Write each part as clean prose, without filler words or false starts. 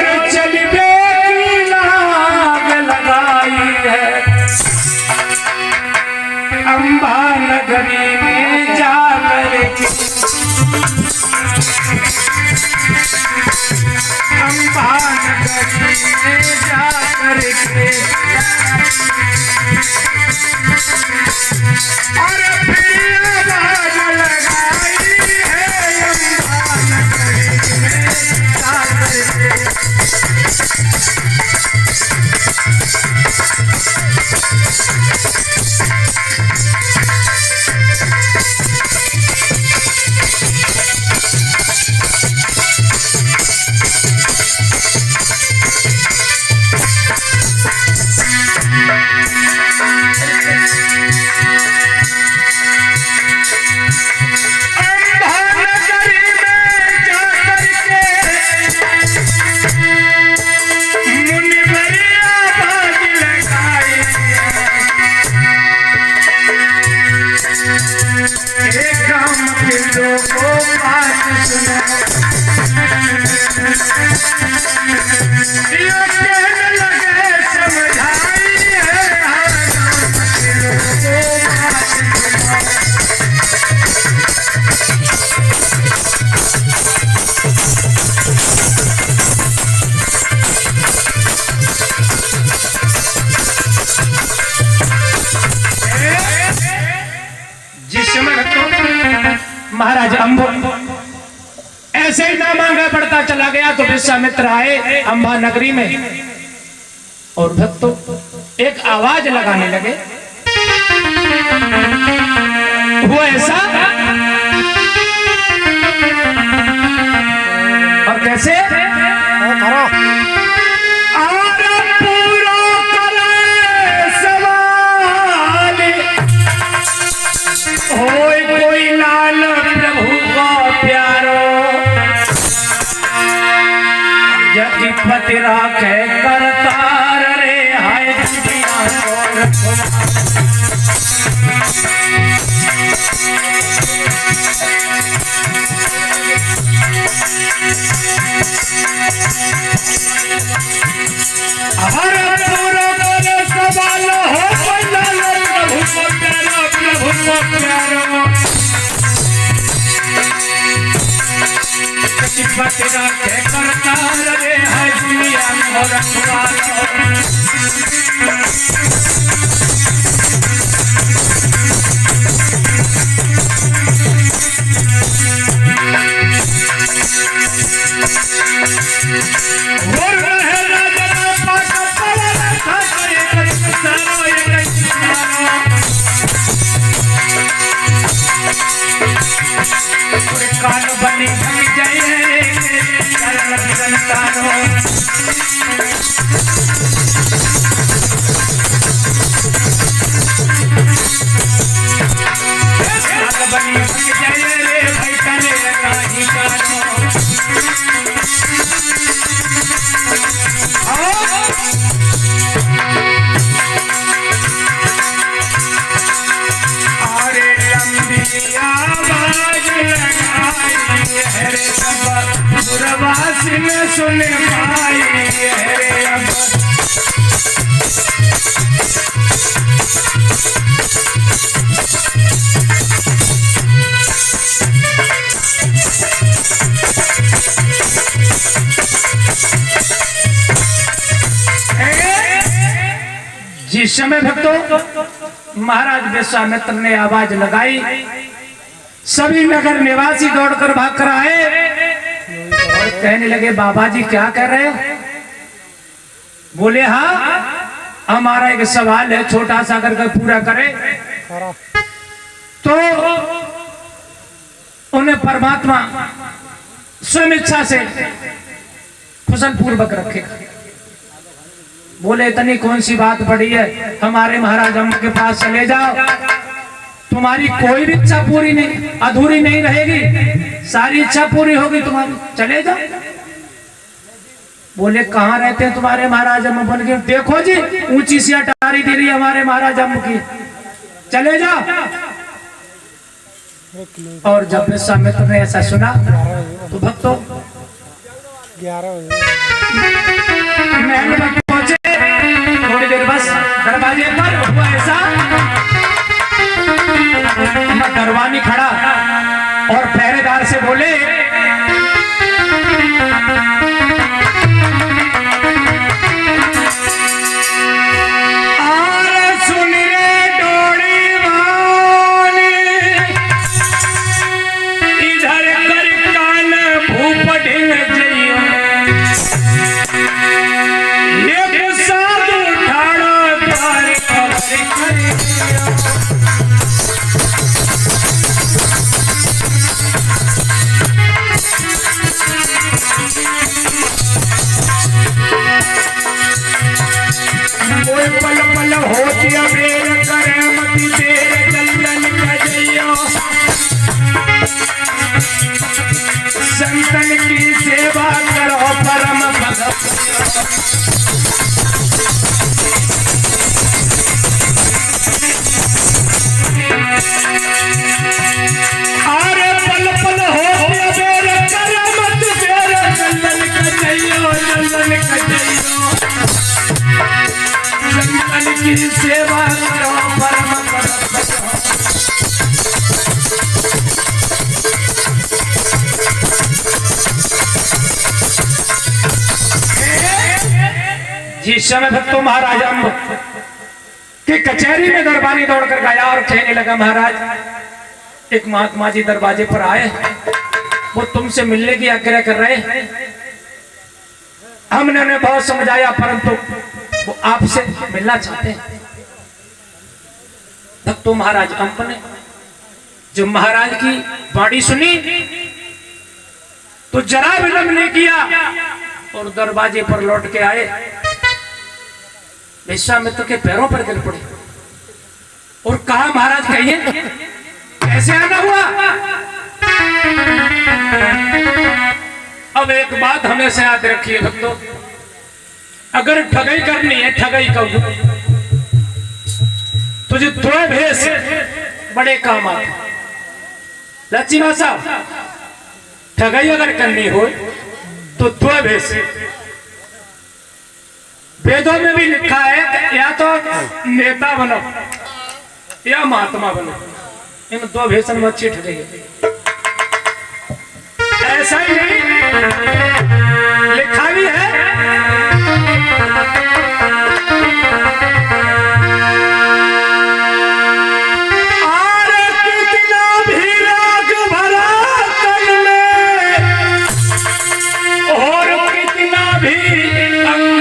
और चलबे की लाग लगाई है अम्बा नगरी में जाकर के, अम्बा नगरी में जाकर के और फिर आवाज लगाई है अम्बा नगरी में जाकर के। महाराज अम्बो ऐसे ही ना मांगा पड़ता चला गया तो विश्वामित्र आए अम्बा नगरी में और भक्तों एक आवाज लगाने लगे। वो ऐसा और कैसे कोई लाल प्रभु को प्यारो यदि पति राखे करतार रे हाय दुनिया को हर पूरा करे सवाल हो कोई लाल प्रभु को प्यारो प्रभु को प्यारो पति राखे करतार रे हाय दुनिया को रखवालो। कान बनी जय संतानो कान बनी जय रे भाई कने काही कानो अरे लंबी आवाज लगाई है रे दूरवासी में सुन पाई है रे अब जिस समय भक्तों महाराज विश्वामित्र ने आवाज लगाई सभी नगर निवासी दौड़कर भाग कर आए और कहने लगे बाबा जी क्या कर रहे हो? बोले हाँ हमारा एक सवाल है छोटा सा करके पूरा करे। तो उन्हें परमात्मा स्वयं इच्छा से कुशल पूर्वक रखेगा। बोले इतनी कौन सी बात पड़ी है, हमारे महाराज अम्बा के पास चले जाओ, तुम्हारी कोई भी इच्छा पूरी नहीं अधूरी नहीं रहेगी, सारी इच्छा पूरी होगी तुम्हारी, चले जाओ। बोले कहाँ रहते हैं तुम्हारे महाराज अम्बा? बोल के देखो जी ऊंची सी अटारी दे रही है हमारे महाराज अम्बा की, चले जाओ। और जब विश्वामित्र ने ऐसा सुना तो भक्तों 11 बजे महल में पहुंचे, थोड़ी देर बस दरवाजे पर हुआ ऐसा, दरवानी खड़ा और पहरेदार से बोले, पल पल होती अबेर करे मती देर जल्दन कजइयो, संतन की सेवा करो परम भगत। अरे पल पल होती अबेर करे मती देर जल्दन कजइयो, जल्दन कजइयो, संतन की सेवा करो परम भगत। जिस समय भक्तों महाराज अम्ब की कचहरी में दरबारी दौड़कर गया और कहने लगा, महाराज एक महात्मा जी दरवाजे पर आए, वो तुमसे मिलने की आग्रह कर रहे हैं। हमने उन्हें बहुत समझाया परंतु वो आपसे मिलना चाहते हैं। भक्तों महाराज अम्ब ने जो महाराज की वाणी सुनी तो जरा विलंब नहीं किया और दरवाजे पर लौट के आए, विश्वामित्र के पैरों पर गिर पड़े और कहा, महाराज कहिए कैसे आना हुआ। अब एक बात हमेशा याद रखिए भक्तों, अगर ठगाई करनी है, ठगाई करो, तुझे दो भेष बड़े काम आते। लक्ष्मण साहब, ठगाई अगर करनी हो तो दो भेष, वेदों में भी लिखा है या तो नेता बनो या महात्मा बनो, इन दो भेषण में अच्छी ठगेगी। ऐसा ही नहीं लिखा भी है, और कितना भी राग भरा तन में और कितना भी अंग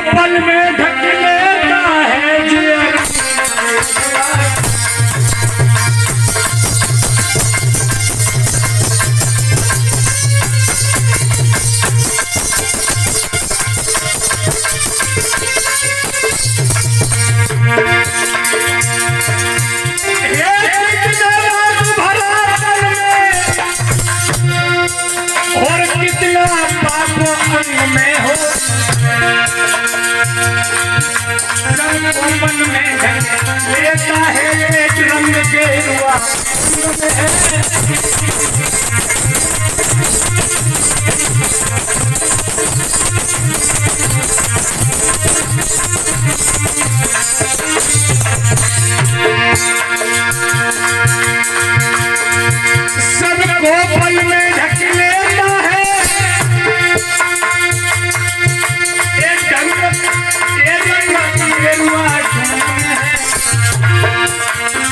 पल में ढक लेता है जिया। और कितना पाप अंग में हो, मन में लेता है एक रंग गेरुआ, सबको पल में ढक लेता है एक रंग गेरुआ,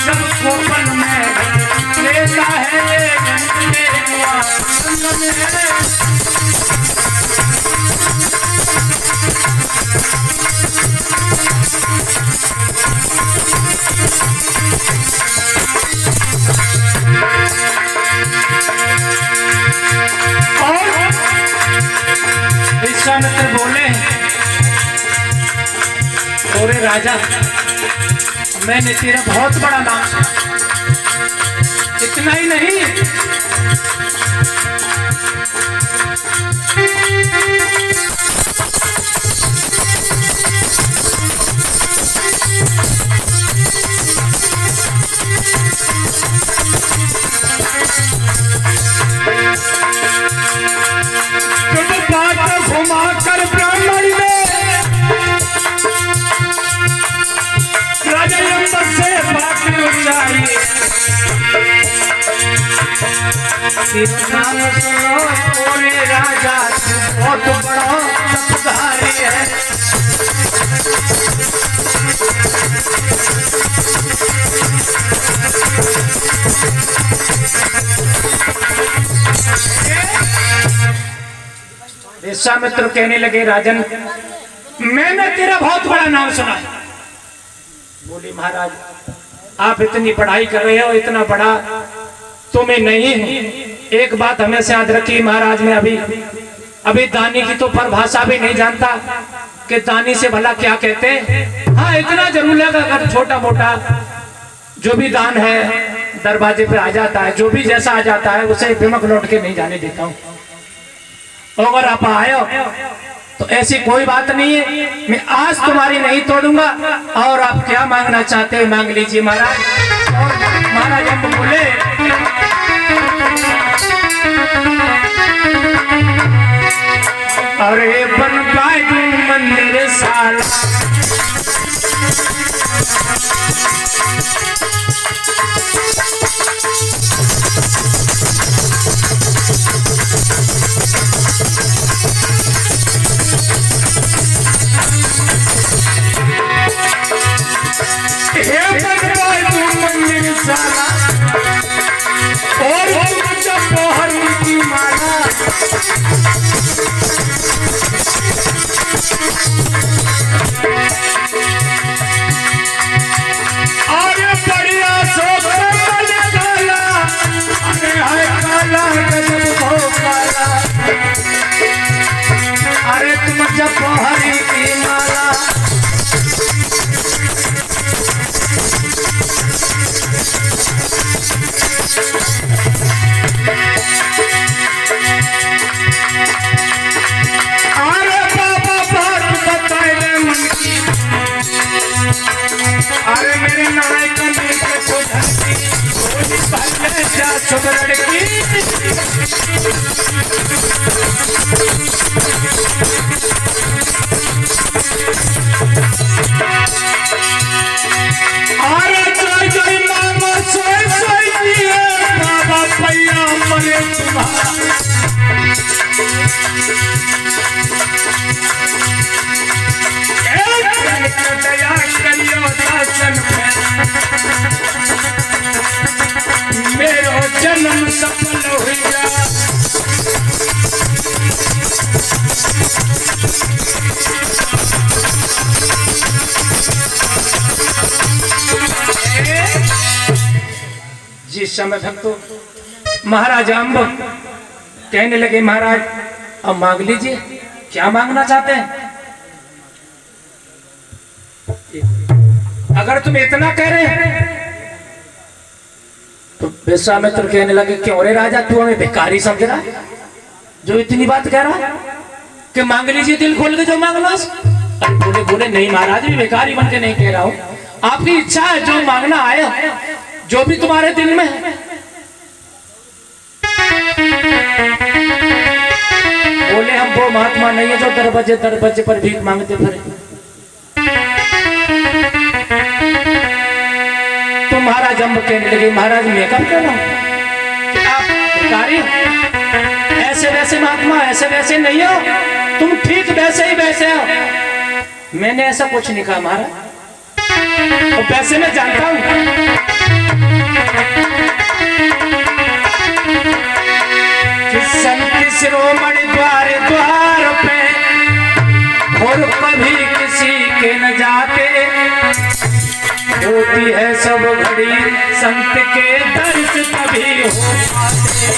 सबको पल में लेता है विश्वामित्र बोले, अरे राजा, मैंने तेरा बहुत बड़ा नाम सुना, इतना ही नहीं नाम सुनो पूरे राजा बहुत बड़ा सत्कारी है। विश्वामित्र कहने लगे राजन मैंने तेरा बहुत बड़ा नाम सुना। बोली महाराज आप इतनी पढ़ाई कर रहे हो, इतना बड़ा तो मैं नहीं हूं। एक बात हमेशा याद रखी महाराज, मैं अभी दानी की तो परिभाषा भी नहीं जानता कि दानी से भला क्या कहते हैं। हाँ इतना जरूर लगा अगर छोटा मोटा जो भी दान है दरवाजे पे आ जाता है, जो भी जैसा आ जाता है उसे बिमक लौट के नहीं जाने देता हूँ। अगर आप आए तो ऐसी कोई बात नहीं है, मैं आज तुम्हारी नहीं तोड़ूंगा। और आप क्या मांगना चाहते हैं मांग लीजिए महाराज। और महाराज हम बोले अरे बनवाए तू मंदिर साला, और पोहरी की माला अरे बढ़िया काला, अरे हाय काला गजब हो काला, अरे तुम जब पोहरी की माला अरे मेरे नाय कमी के छोड़की बोली पहले जा छुप लड़की अरे जय जय मामा सोई सोई बाबा पैया मरे तुम्हारा दया करियो दर्शन मेरो जन्म सफल हुआ। जिस समय भक्तों महाराज अम्ब कहने लगे महाराज अब मांग लीजिए क्या मांगना चाहते हैं। अगर तुम इतना कह रहे हैं तो विश्वामित्र कहने लगे क्यों रे राजा तू हमें भिखारी समझ रहा जो इतनी बात कह रहा कि मांग लीजिए दिल खोल के जो मांगना। बोले बोले नहीं महाराज मैं भिखारी बन के नहीं कह रहा हूं, आपकी इच्छा है जो मांगना आए जो भी तुम्हारे दिल में है। बोले हम वो महात्मा नहीं है जो दरवाजे पर भीख मांगते फिरे। तो महाराज हम कहने लगे महाराज मैं कब कह रहा हूं आप भिखारी ऐसे वैसे महात्मा ऐसे वैसे नहीं हो, तुम ठीक वैसे ही वैसे हो। मैंने ऐसा कुछ नहीं कहा महाराज, और वैसे मैं जानता हूं कि संत शिरोमणि द्वार द्वार पे और कभी किसी के न जाते, होती है सब घड़ी संत के दर्श कभी हो पाते।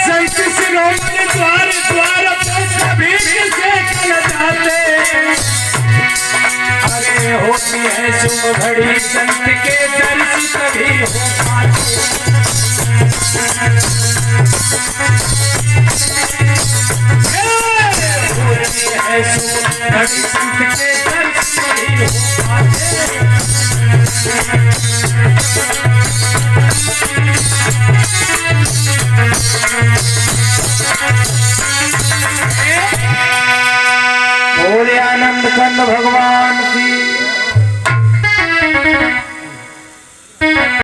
संत शिरोमणि द्वार द्वार पे कभी किसी के न जाते, अरे होती है शुभ घड़ी संत के दर्श कभी हो पाते। होती है शुभ घड़ी संत के दर्श कभी हो पाते। कंद भगवान की।